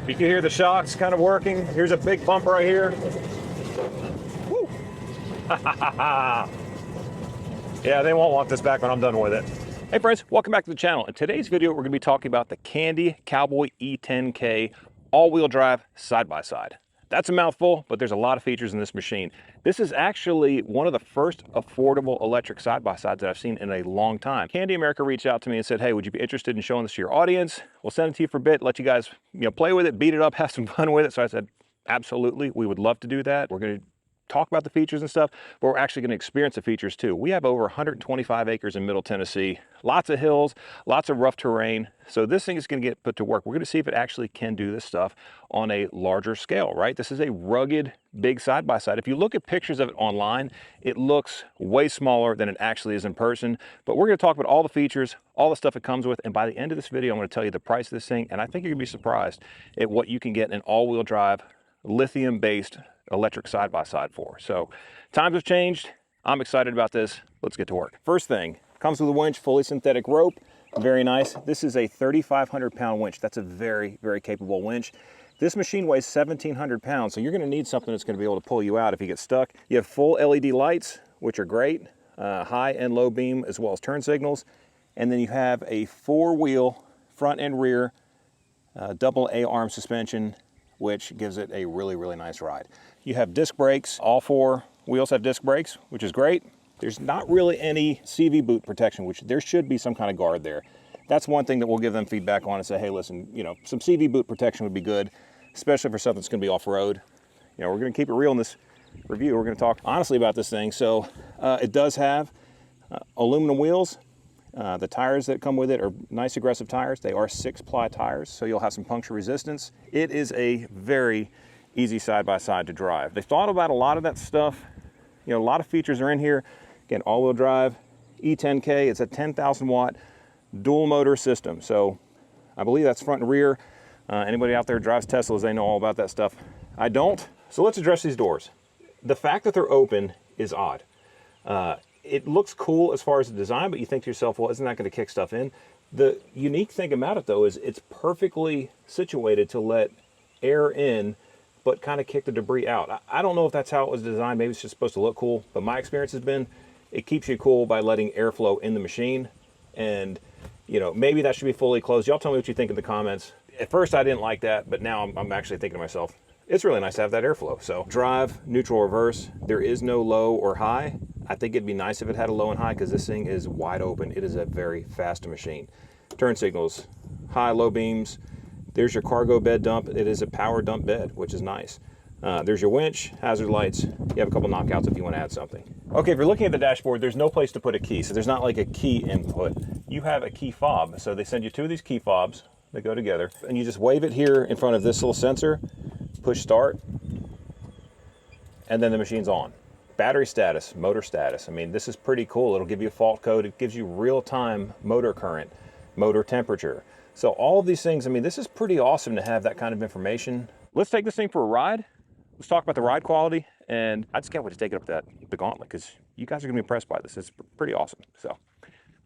You can hear the shocks kind of working. Here's a big bump right here. Woo. Yeah, they won't want this back when I'm done with it. Hey friends, welcome back to the channel. In today's video, we're gonna be talking about the Kandi COWBOY E10K all-wheel drive side-by-side. That's a mouthful, but there's a lot of features in this machine. This is actually one of the first affordable electric side-by-sides that I've seen in a long time. Kandi America reached out to me and said, hey, would you be interested in showing this to your audience? We'll send it to you for a bit, let you guys play with it, beat it up, have some fun with it. So I said, absolutely, we would love to do that. We're gonna talk about the features and stuff, but we're actually going to experience the features too. We have over 125 acres in Middle Tennessee, lots of hills, lots of rough terrain. So this thing is going to get put to work. We're going to see if it actually can do this stuff on a larger scale, right? This is a rugged, big side-by-side. If you look at pictures of it online, it looks way smaller than it actually is in person. But we're going to talk about all the features, all the stuff it comes with. And by the end of this video, I'm going to tell you the price of this thing. And I think you're going to be surprised at what you can get in an all-wheel drive, lithium-based electric side-by-side for. So times have changed. I'm excited about this. Let's get to work. First thing, comes with a winch, fully synthetic rope. Very nice. This is a 3,500 pound winch. That's a very, very capable winch. This machine weighs 1,700 pounds, so you're going to need something that's going to be able to pull you out if you get stuck. You have full LED lights, which are great, high and low beam, as well as turn signals. And then you have a four-wheel front and rear double A-arm suspension, which gives it a really, really nice ride. You have disc brakes. All four wheels have disc brakes, which is great. There's not really any CV boot protection, which there should be some kind of guard there. That's one thing that we'll give them feedback on and say, hey, listen, some CV boot protection would be good, especially for something that's gonna be off-road. We're gonna keep it real in this review. We're gonna talk honestly about this thing. So it does have aluminum wheels. The tires that come with it are nice aggressive tires. They are 6-ply tires, so you'll have some puncture resistance. It is a very easy side-by-side to drive. They thought about a lot of that stuff. A lot of features are in here. Again, all-wheel drive, E10K. It's a 10,000 watt dual motor system. So I believe that's front and rear. Anybody out there drives Teslas, they know all about that stuff. I don't. So let's address these doors. The fact that they're open is odd. It looks cool as far as the design, but you think to yourself, well, isn't that going to kick stuff in? The unique thing about it, though, is it's perfectly situated to let air in, but kind of kick the debris out. I don't know if that's how it was designed. Maybe it's just supposed to look cool, but my experience has been it keeps you cool by letting airflow in the machine. And, maybe that should be fully closed. Y'all tell me what you think in the comments. At first, I didn't like that, but now I'm actually thinking to myself, it's really nice to have that airflow. So drive, neutral, reverse. There is no low or high. I think it'd be nice if it had a low and high because this thing is wide open. It is a very fast machine. Turn signals, high, low beams. There's your cargo bed dump. It is a power dump bed, which is nice. There's your winch, hazard lights. You have a couple knockouts if you want to add something. Okay, if you're looking at the dashboard, there's no place to put a key. So there's not like a key input. You have a key fob. So they send you two of these key fobs that go together. And you just wave it here in front of this little sensor, push start, and then the machine's on. Battery status, motor status. I mean, this is pretty cool. It'll give you a fault code. It gives you real-time motor current, motor temperature. So all of these things, I mean, this is pretty awesome to have that kind of information. Let's take this thing for a ride. Let's talk about the ride quality. And I just can't wait to take it up the gauntlet because you guys are gonna be impressed by this. It's pretty awesome. So,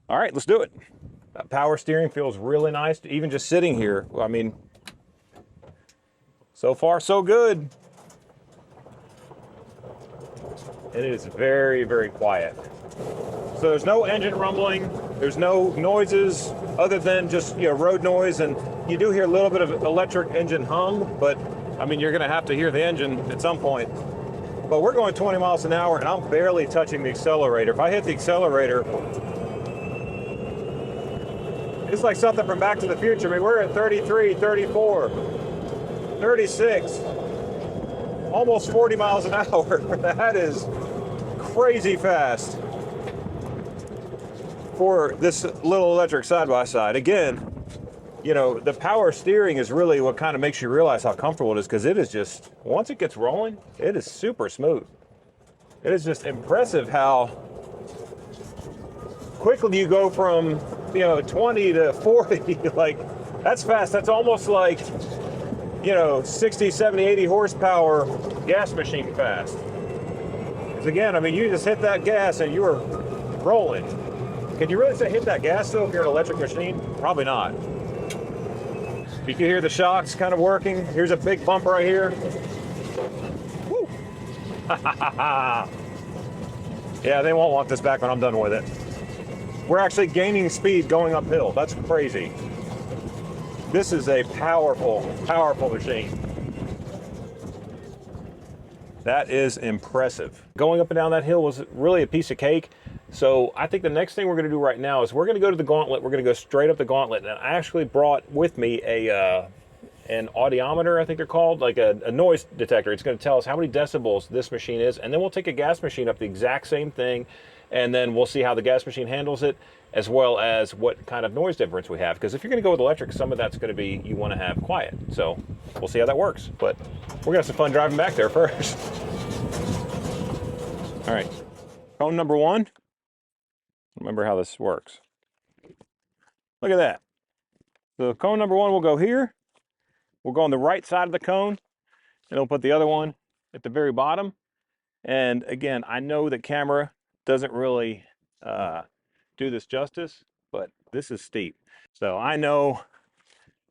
all right, let's do it. That power steering feels really nice. Even just sitting here, well, I mean, so far so good. And it is very, very quiet. So there's no engine rumbling. There's no noises other than just road noise. And you do hear a little bit of electric engine hum, but I mean, you're gonna have to hear the engine at some point. But we're going 20 miles an hour and I'm barely touching the accelerator. If I hit the accelerator, it's like something from Back to the Future. I mean, we're at 33, 34, 36. Almost 40 miles an hour. That is crazy fast for this little electric side-by-side. Again, the power steering is really what kind of makes you realize how comfortable it is because it is just, once it gets rolling, it is super smooth. It is just impressive how quickly you go from, 20 to 40. Like, that's fast. That's almost like 60, 70, 80 horsepower gas machine fast. Because again, I mean, you just hit that gas and you are rolling. Can you really say hit that gas though if you're an electric machine? Probably not. You can hear the shocks kind of working. Here's a big bump right here. Woo. Yeah, they won't want this back when I'm done with it. We're actually gaining speed going uphill. That's crazy. This is a powerful, powerful machine. That is impressive. Going up and down that hill was really a piece of cake. So I think the next thing we're gonna do right now is we're gonna go to the gauntlet. We're gonna go straight up the gauntlet. And I actually brought with me an audiometer, I think they're called, like a noise detector. It's gonna tell us how many decibels this machine is. And then we'll take a gas machine up the exact same thing. And then we'll see how the gas machine handles it, as well as what kind of noise difference we have. Because if you're gonna go with electric, some of that's gonna be, you wanna have quiet. So we'll see how that works. But we're gonna have some fun driving back there first. All right, cone number one. Remember how this works. Look at that. So cone number one will go here. We'll go on the right side of the cone, and we'll put the other one at the very bottom. And again, I know that camera doesn't really do this justice, but this is steep. So I know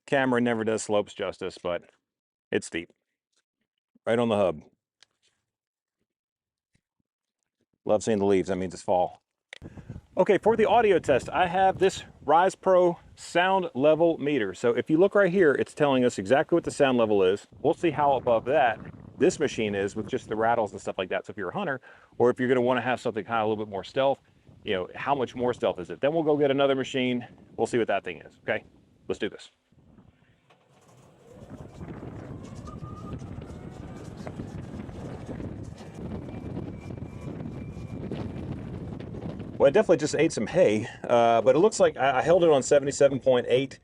camera never does slopes justice, but it's steep. Right on the hub. Love seeing the leaves, that means it's fall. Okay, for the audio test, I have this Rise Pro sound level meter. So if you look right here, it's telling us exactly what the sound level is. We'll see how above that this machine is with just the rattles and stuff like that. So if you're a hunter, or if you're gonna wanna have something kind of a little bit more stealth, you know, how much more stealth is it? Then we'll go get another machine. We'll see what that thing is, okay? Let's do this. Well, I definitely just ate some hay, but it looks like I held it on 77.8,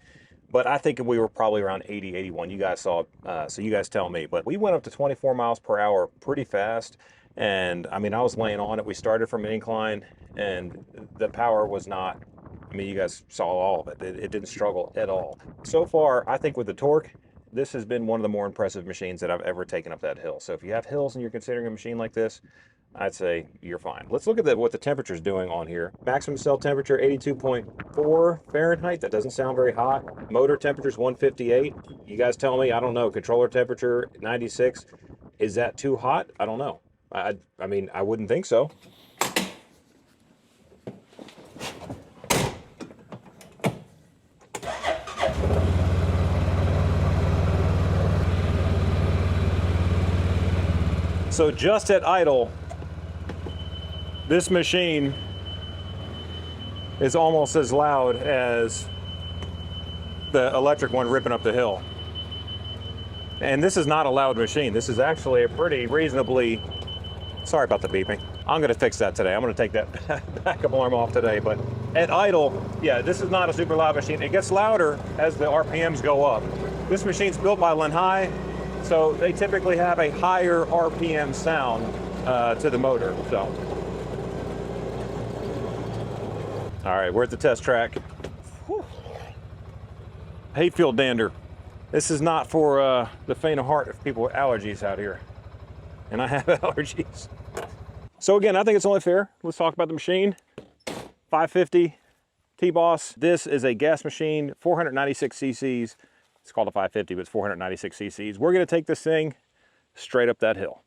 but I think we were probably around 80, 81. You guys saw it, so you guys tell me. But we went up to 24 miles per hour pretty fast, and I mean, I was laying on it. We started from an incline, and the power was not, I mean, you guys saw all of it. It didn't struggle at all. So far, I think with the torque, this has been one of the more impressive machines that I've ever taken up that hill. So if you have hills and you're considering a machine like this, I'd say you're fine. Let's look at what the temperature is doing on here. Maximum cell temperature, 82.4 Fahrenheit. That doesn't sound very hot. Motor temperature is 158. You guys tell me, I don't know. Controller temperature, 96. Is that too hot? I don't know. I mean, I wouldn't think so. So just at idle, this machine is almost as loud as the electric one ripping up the hill. And this is not a loud machine. This is actually a pretty reasonably, sorry about the beeping. I'm gonna fix that today. I'm gonna take that backup alarm off today, but at idle, yeah, this is not a super loud machine. It gets louder as the RPMs go up. This machine's built by Lanhai, so they typically have a higher RPM sound to the motor, so. All right, we're at the test track. Whew. Hayfield dander. This is not for the faint of heart of people with allergies out here. And I have allergies. So again, I think it's only fair. Let's talk about the machine. 550 T-Boss. This is a gas machine, 496 cc's. It's called a 550, but it's 496 cc's. We're gonna take this thing straight up that hill.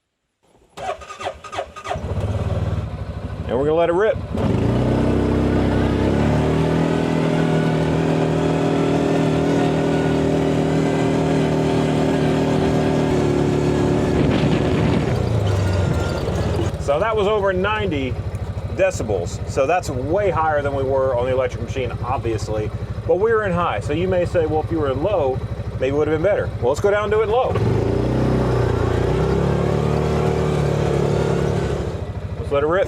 And we're gonna let it rip. So that was over 90 decibels. So that's way higher than we were on the electric machine, obviously. But we were in high. So you may say, well, if you were in low, maybe it would have been better. Well, let's go down and do it low. Let's let it rip.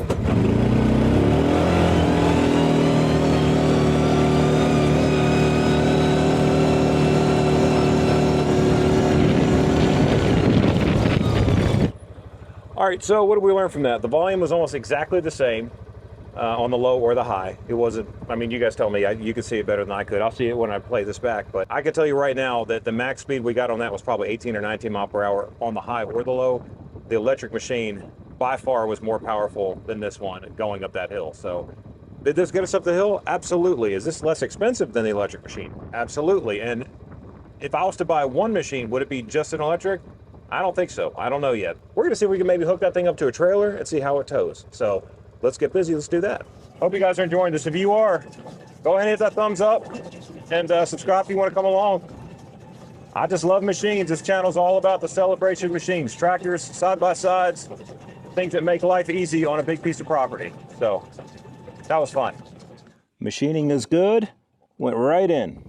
All right, so what did we learn from that? The volume was almost exactly the same on the low or the high. It wasn't, I mean, you guys tell me, you could see it better than I could. I'll see it when I play this back, but I can tell you right now that the max speed we got on that was probably 18 or 19 mile per hour on the high or the low. The electric machine by far was more powerful than this one going up that hill. So did this get us up the hill? Absolutely. Is this less expensive than the electric machine? Absolutely. And if I was to buy one machine, would it be just an electric? I don't think so. I don't know yet. We're gonna see if we can maybe hook that thing up to a trailer and see how it tows. So let's get busy, let's do that. Hope you guys are enjoying this. If you are, go ahead and hit that thumbs up and subscribe if you wanna come along. I just love machines. This channel's all about the celebration of machines, tractors, side-by-sides, things that make life easy on a big piece of property. So that was fun. Machining is good, went right in.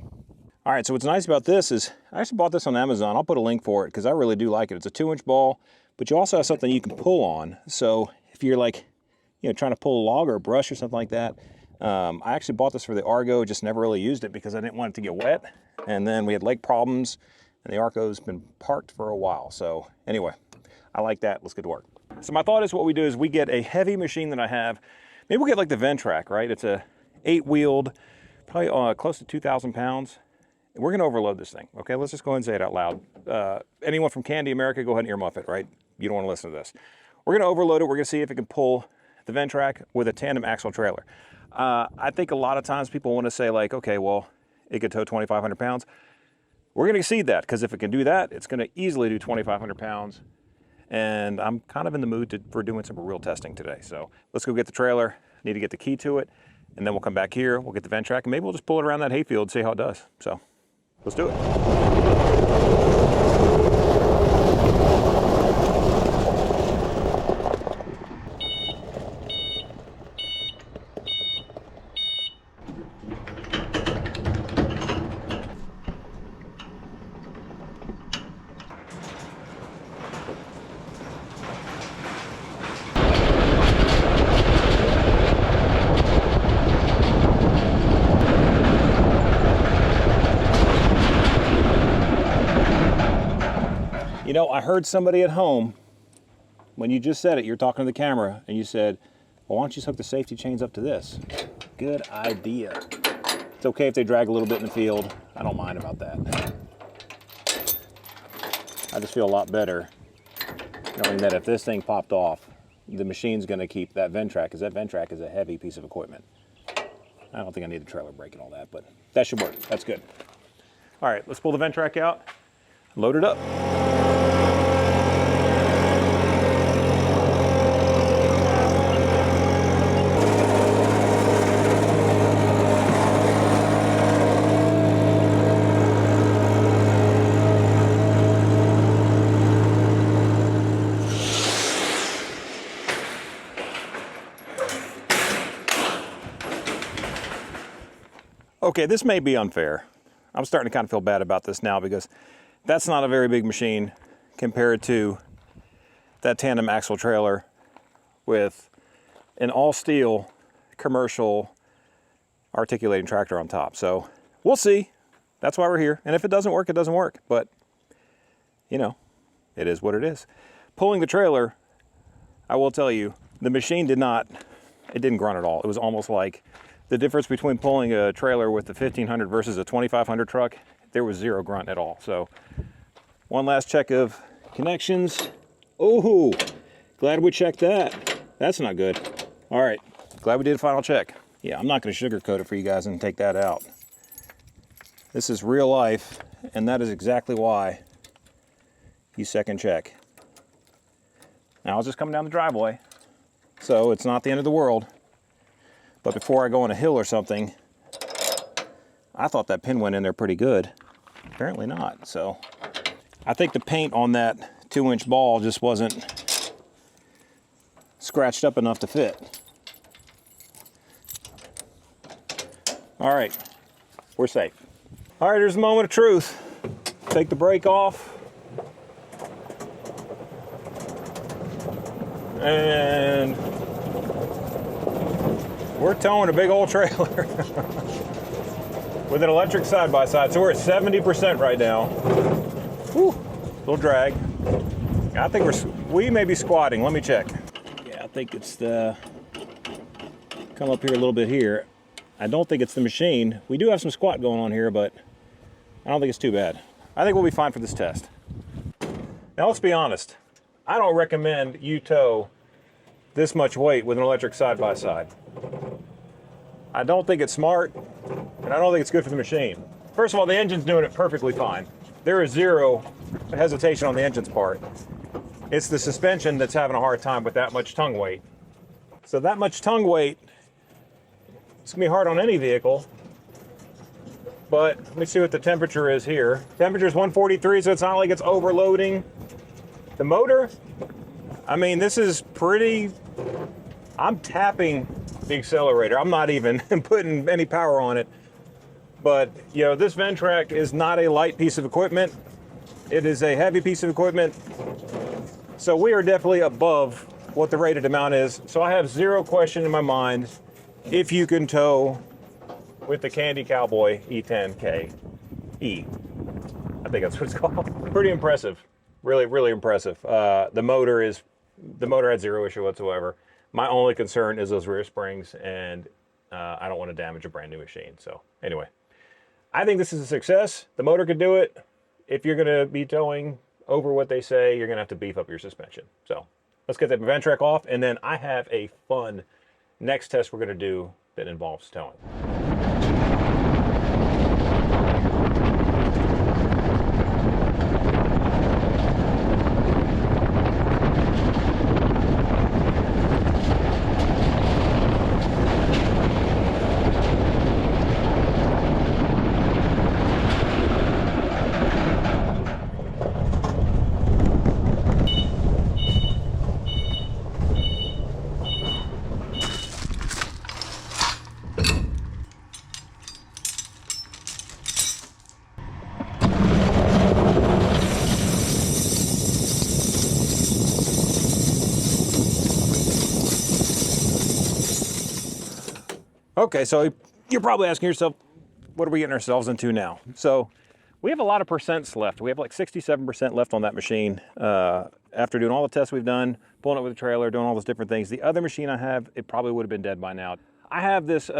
All right, so what's nice about this is I actually bought this on Amazon. I'll put a link for it because I really do like it. It's a 2-inch ball, but you also have something you can pull on. So if you're like, trying to pull a log or a brush or something like that, I actually bought this for the Argo, just never really used it because I didn't want it to get wet. And then we had lake problems and the Argo's been parked for a while. So anyway, I like that. Let's get to work. So my thought is what we do is we get a heavy machine that I have. Maybe we'll get like the Ventrac, right? It's a 8-wheeled, probably close to 2,000 pounds. We're gonna overload this thing, okay? Let's just go ahead and say it out loud. Anyone from Kandi, America, go ahead and earmuff it, right? You don't wanna listen to this. We're gonna overload it. We're gonna see if it can pull the Ventrac with a tandem axle trailer. I think a lot of times people wanna say like, okay, well, it could tow 2,500 pounds. We're gonna exceed that, because if it can do that, it's gonna easily do 2,500 pounds. And I'm kind of in the mood for doing some real testing today. So let's go get the trailer, need to get the key to it, and then we'll come back here, we'll get the Ventrac, and maybe we'll just pull it around that hayfield, see how it does. So let's do it. You know, I heard somebody at home, when you just said it, you're talking to the camera, and you said, well, why don't you just hook the safety chains up to this? Good idea. It's okay if they drag a little bit in the field. I don't mind about that. I just feel a lot better knowing that if this thing popped off, the machine's gonna keep that Ventrac, because that Ventrac is a heavy piece of equipment. I don't think I need a trailer brake and all that, but that should work. That's good. All right, let's pull the Ventrac out, load it up. Okay, this may be unfair. I'm starting to kind of feel bad about this now because that's not a very big machine compared to that tandem axle trailer with an all steel commercial articulating tractor on top. So we'll see. That's why we're here. And if it doesn't work, it doesn't work. But you know, it is what it is. Pulling the trailer, I will tell you, the machine didn't grunt at all. It was almost like the difference between pulling a trailer with the 1500 versus a 2500 truck, there was zero grunt at all. So one last check of connections. Oh, glad we checked that. That's not good. All right, glad we did a final check. Yeah, I'm not gonna sugarcoat it for you guys and take that out. This is real life, and that is exactly why you second check. Now I'll just come down the driveway, so it's not the end of the world. But before I go on a hill or something, I thought that pin went in there pretty good. Apparently not. So I think the paint on that 2-inch ball just wasn't scratched up enough to fit. All right, we're safe. All right, here's the moment of truth. Take the brake off. And we're towing a big old trailer with an electric side-by-side. So we're at 70% right now. Whew, little drag. I think we may be squatting. Let me check. Yeah, I think it's the, come up here a little bit here. I don't think it's the machine. We do have some squat going on here, but I don't think it's too bad. I think we'll be fine for this test. Now let's be honest. I don't recommend you tow this much weight with an electric side-by-side. I don't think it's smart, and I don't think it's good for the machine. First of all, the engine's doing it perfectly fine. there is zero hesitation on the engine's part. It's the suspension that's having a hard time with that much tongue weight. So that much tongue weight, it's gonna be hard on any vehicle. But let me see what the temperature is here. Temperature is 143, so it's not like it's overloading. The motor, I mean, this is pretty, I'm tapping the accelerator. I'm not even putting any power on it. But, you know, this Ventrac is not a light piece of equipment. It is a heavy piece of equipment. So we are definitely above what the rated amount is. So I have zero question in my mind if you can tow with the Kandi COWBOY E10K E. I think that's what it's called. Pretty impressive. Really, really impressive. The motor had zero issue whatsoever. My only concern is those rear springs, and I don't want to damage a brand new machine. So anyway, I think this is a success. The motor could do it. If you're going to be towing over what they say, you're going to have to beef up your suspension. So let's get that Ventrac off, and then I have a fun next test we're going to do that involves towing. Okay, so you're probably asking yourself, what are we getting ourselves into now? So we have a lot of percents left. We have like 67% left on that machine. After doing all the tests we've done, pulling it with a trailer, doing all those different things. The other machine I have, it probably would have been dead by now. I have this,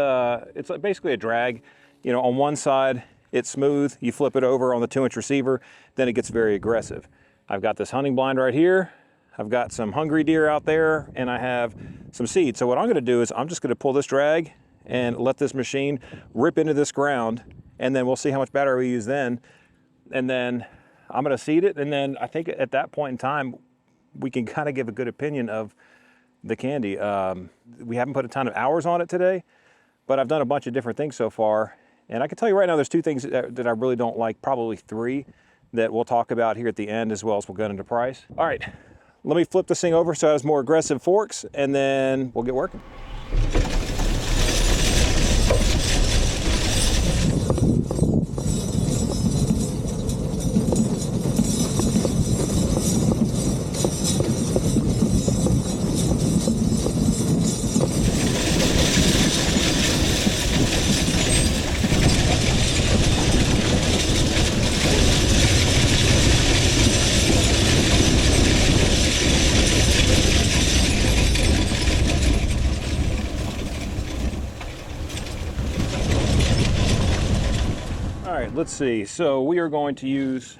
it's basically a drag. You know, on one side, it's smooth. You flip it over on the 2-inch receiver, then it gets very aggressive. I've got this hunting blind right here. I've got some hungry deer out there, and I have some seed. So what I'm gonna do is I'm just gonna pull this drag and let this machine rip into this ground, and then we'll see how much battery we use then. And then I'm gonna seed it, and then I think at that point in time, we can kind of give a good opinion of the Kandi. We haven't put a ton of hours on it today, but I've done a bunch of different things so far. And I can tell you right now, there's 2 things that I really don't like, probably 3, that we'll talk about here at the end, as well as we'll get into price. All right, let me flip this thing over so it has more aggressive forks, and then we'll get working. Let's see, so we are going to use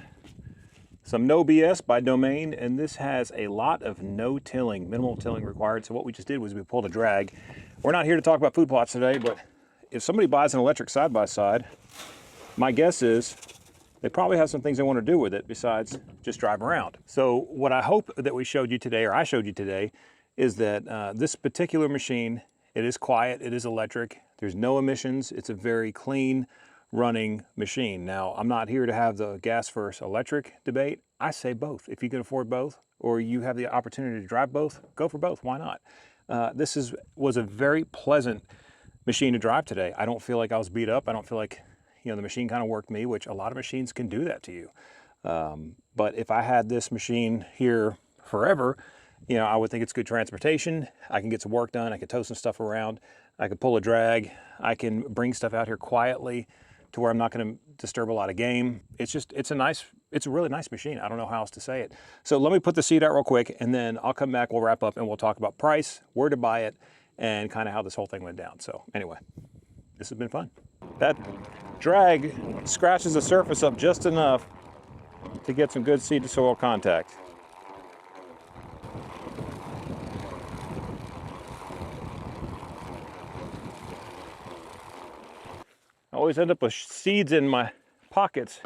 some No BS by Domain, and this has a lot of no tilling, minimal tilling required. So what we just did was we pulled a drag. We're not here to talk about food plots today, but if somebody buys an electric side-by-side, my guess is they probably have some things they want to do with it besides just drive around. So what I hope that we showed you today, or I showed you today, is that this particular machine, it is quiet, it is electric, there's no emissions, it's a very clean running machine. Now, I'm not here to have the gas versus electric debate. I say both. If you can afford both, or you have the opportunity to drive both, go for both. Why not? This was a very pleasant machine to drive today. I don't feel like I was beat up. I don't feel like, you know, the machine kind of worked me, which a lot of machines can do that to you. But if I had this machine here forever, you know, I would think it's good transportation. I can get some work done. I can tow some stuff around. I can pull a drag. I can bring stuff out here quietly to where I'm not going to disturb a lot of game. It's a really nice machine. I don't know how else to say it. So let me put the seat out real quick, and then I'll come back, we'll wrap up, and we'll talk about price, where to buy it, and kind of how this whole thing went down. So anyway, this has been fun. That drag scratches the surface up just enough to get some good seed to soil contact. I always end up with seeds in my pockets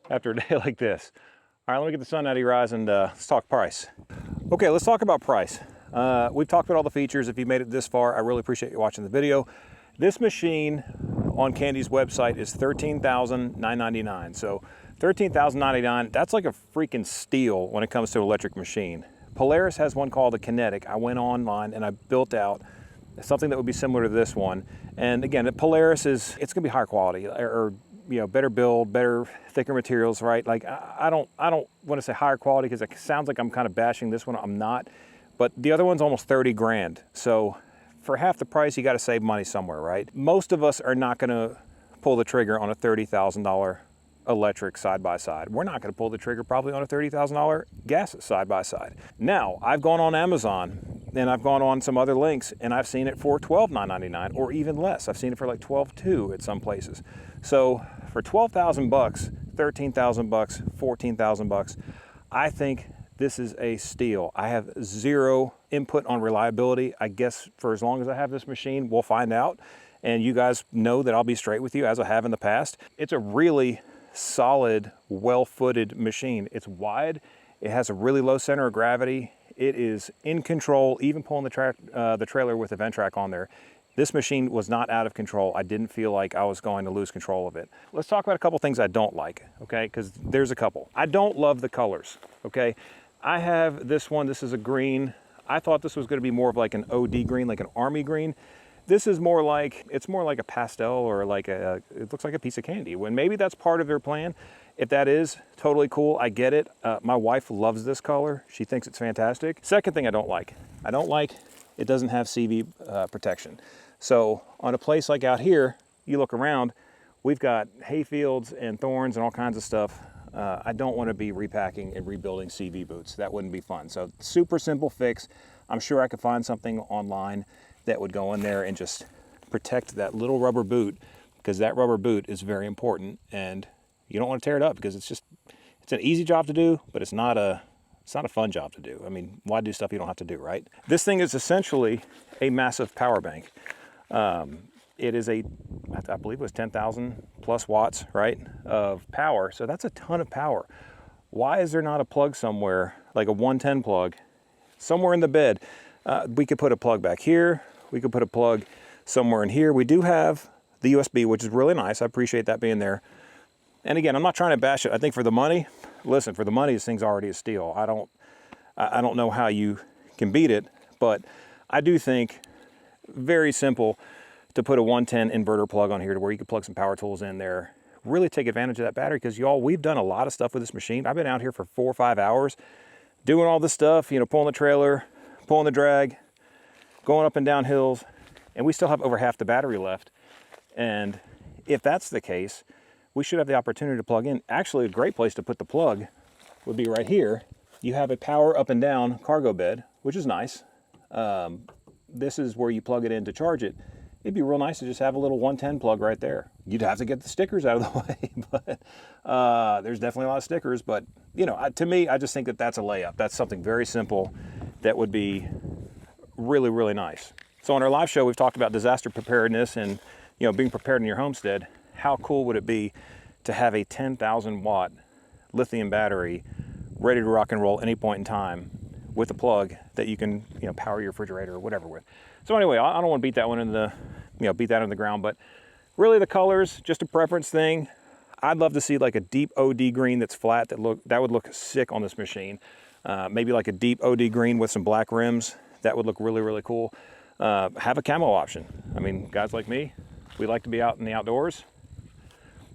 after a day like this. All right, let me get the sun out of your eyes and let's talk price. Okay, let's talk about price. We've talked about all the features. If you made it this far, I really appreciate you watching the video. This machine on Kandi's website is $13,999. So $13,999, that's like a freaking steal when it comes to an electric machine. Polaris has one called the Kinetic. I went online and I built out something that would be similar to this one. And again, Polaris it's gonna be higher quality, or you know, better build, better, thicker materials, right? Like I don't want to say higher quality because it sounds like I'm kind of bashing this one. I'm not, but the other one's almost 30 grand. So for half the price, you got to save money somewhere, right? Most of us are not going to pull the trigger on a $30,000 electric side-by-side. We're not going to pull the trigger probably on a $30,000 gas side-by-side. Now, I've gone on Amazon and I've gone on some other links and I've seen it for $12,999 or even less. I've seen it for like $12,200 at some places. So for 12,000 bucks, 13,000 bucks, 14,000 bucks, I think this is a steal. I have zero input on reliability. I guess for as long as I have this machine, we'll find out. And you guys know that I'll be straight with you as I have in the past. It's a really solid, well-footed machine. It's wide. It has a really low center of gravity. It is in control, even pulling the trailer with the Ventrac on there. This machine was not out of control. I didn't feel like I was going to lose control of it. Let's talk about a couple things I don't like, okay? Because there's a couple. I don't love the colors, okay? I have this one. This is a green. I thought this was going to be more of like an OD green, like an army green. This is more like, it's more like a pastel or like it looks like a piece of candy. When maybe that's part of their plan. If that is, totally cool. I get it. My wife loves this color. She thinks it's fantastic. Second thing I don't like it doesn't have CV protection. So on a place like out here, you look around, we've got hay fields and thorns and all kinds of stuff. I don't want to be repacking and rebuilding CV boots. That wouldn't be fun. So super simple fix. I'm sure I could find something online that would go in there and just protect that little rubber boot, because that rubber boot is very important and you don't want to tear it up because it's an easy job to do, but it's not a fun job to do. I mean, why do stuff you don't have to do, right? This thing is essentially a massive power bank. It is I believe it was 10,000 plus watts, right, of power. So that's a ton of power. Why is there not a plug somewhere, like a 110 plug, somewhere in the bed? We could put a plug back here. We could put a plug somewhere in here. We do have the USB, which is really nice. I appreciate that being there. And again, I'm not trying to bash it. I think for the money, listen, for the money, this thing's already a steal. I don't know how you can beat it, but I do think very simple to put a 110 inverter plug on here to where you can plug some power tools in there, really take advantage of that battery, because y'all, we've done a lot of stuff with this machine. I've been out here for 4 or 5 hours doing all this stuff, you know, pulling the trailer, pulling the drag, going up and down hills, and we still have over half the battery left. And if that's the case, we should have the opportunity to plug in. Actually, a great place to put the plug would be right here. You have a power up and down cargo bed, which is nice. This is where you plug it in to charge it. It'd be real nice to just have a little 110 plug right there. You'd have to get the stickers out of the way, but there's definitely a lot of stickers. But you know, to me, I just think that that's a layup. That's something very simple that would be really, really nice. So on our live show, we've talked about disaster preparedness and, you know, being prepared in your homestead. How cool would it be to have a 10,000 watt lithium battery ready to rock and roll any point in time with a plug that you can, you know, power your refrigerator or whatever with. So anyway, I don't want to beat that one in the, you know, beat that in the ground, but really the colors, just a preference thing. I'd love to see like a deep OD green that's flat that would look sick on this machine. Maybe like a deep OD green with some black rims. That would look really, really cool. Have a camo option. I mean, guys like me, we like to be out in the outdoors.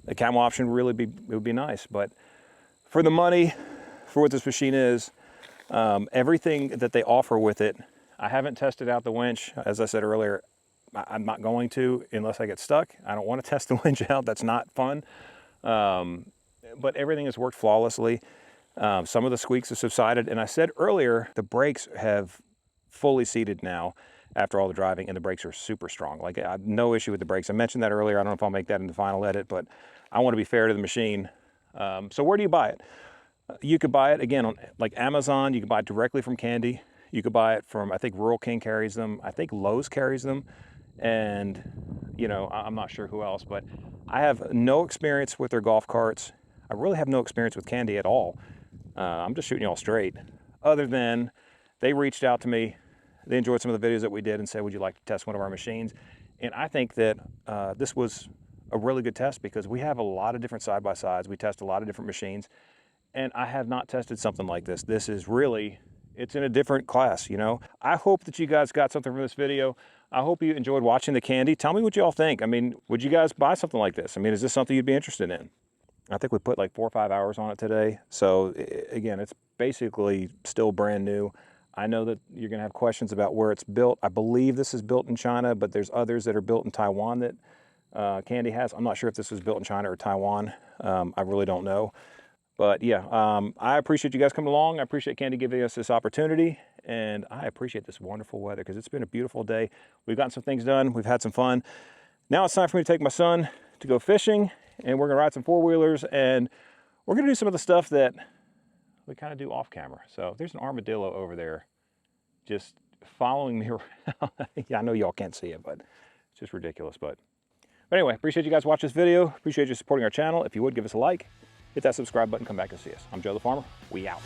A camo option would be nice, but for the money, for what this machine is, everything that they offer with it, I haven't tested out the winch. As I said earlier, I'm not going to unless I get stuck. I don't want to test the winch out. That's not fun. But everything has worked flawlessly. Some of the squeaks have subsided. And I said earlier, the brakes have fully seated now after all the driving, and the brakes are super strong. Like, I have no issue with the brakes. I mentioned that earlier. I don't know if I'll make that in the final edit, but I want to be fair to the machine. So where do you buy it? You could buy it, again, on like Amazon. You can buy it directly from Kandi. You could buy it from, I think Rural King carries them. I think Lowe's carries them. And, you know, I'm not sure who else, but I have no experience with their golf carts. I really have no experience with Kandi at all. I'm just shooting y'all straight. Other than they reached out to me, they enjoyed some of the videos that we did and said, would you like to test one of our machines? And I think that this was a really good test because we have a lot of different side-by-sides. We test a lot of different machines, and I have not tested something like this. This is really, it's in a different class, you know? I hope that you guys got something from this video. I hope you enjoyed watching the Kandi. Tell me what y'all think. I mean, would you guys buy something like this? I mean, is this something you'd be interested in? I think we put like 4 or 5 hours on it today. So again, it's basically still brand new. I know that you're gonna have questions about where it's built. I believe this is built in China, but there's others that are built in Taiwan that Kandi has. I'm not sure if this was built in China or Taiwan. I really don't know. But yeah, I appreciate you guys coming along. I appreciate Kandi giving us this opportunity, and I appreciate this wonderful weather because it's been a beautiful day. We've gotten some things done. We've had some fun. Now it's time for me to take my son to go fishing, and we're gonna ride some four-wheelers, and we're gonna do some of the stuff that we kind of do off camera. So there's an armadillo over there just following me around. Yeah, I know y'all can't see it, but it's just ridiculous. But anyway, appreciate you guys watching this video. Appreciate you supporting our channel. If you would, give us a like, hit that subscribe button, come back and see us. I'm Joe the Farmer. We out.